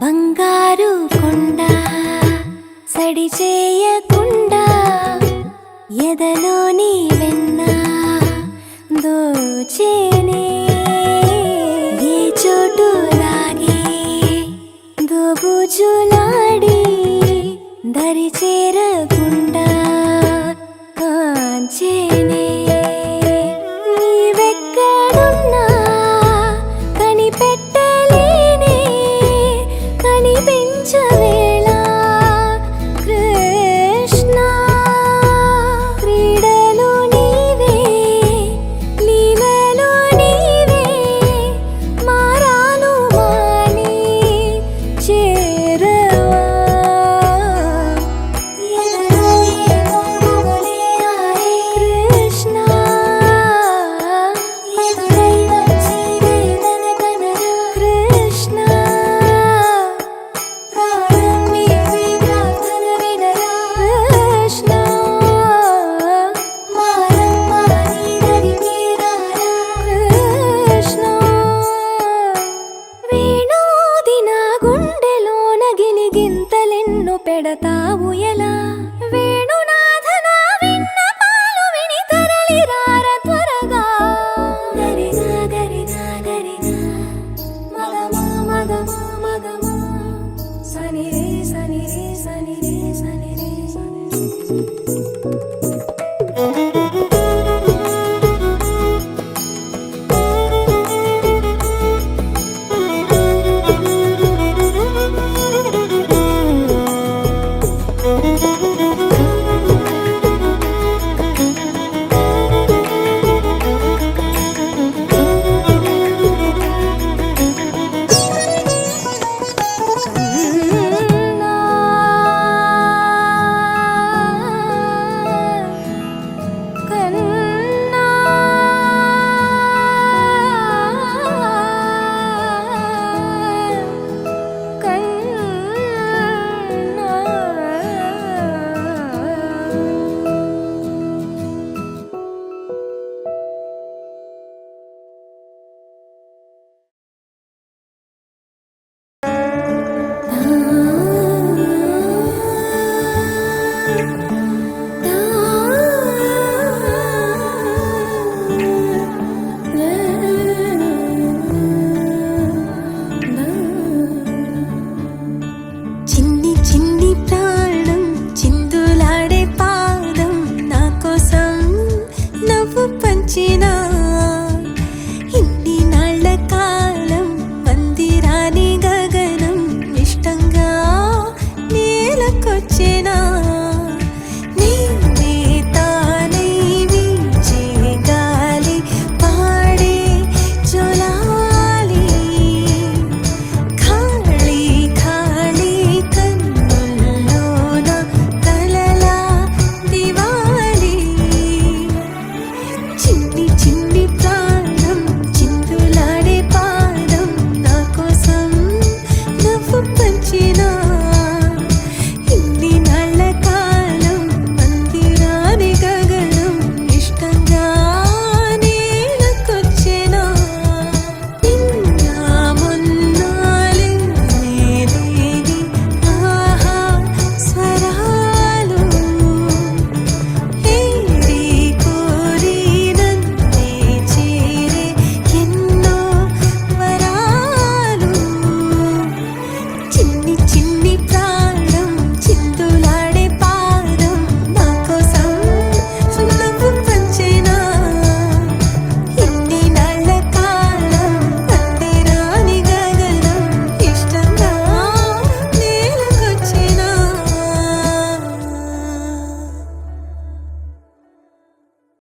బంగారు కొండ సడి చేయకుండా ఎదలోని వెన్న దోచేనే ఏ చోటు లాగే దోబుజులాడి దరి చేరకుండా కాంచేనే నీవెక్కడున్నా కనిపెట్టలేనే కనిపించవేళ కృష్ణ క్రీడలు నీవే లీలలు నీవే మారాను మాని చేరవా ఎదలో ఏమో మొగలే ఆరే కృష్ణ ఎదురై వచ్చి వేదన కనరా కృష్ణ ప్రాణం నీవే ప్రార్థన వినరా కృష్ణ మారమ్మా నీ దరికి రారా కృష్ణ వేణోది నా గుండెలోన గిలిగింతలెన్ను పెడతావు ఎలా వేణునాథ నా విన్నపాలు విని తరలిరార త్వరగా గరిగా గరిగా గరిగా మగమా మగమా మగమా సని రే సని రే సని రే సని రే సని రే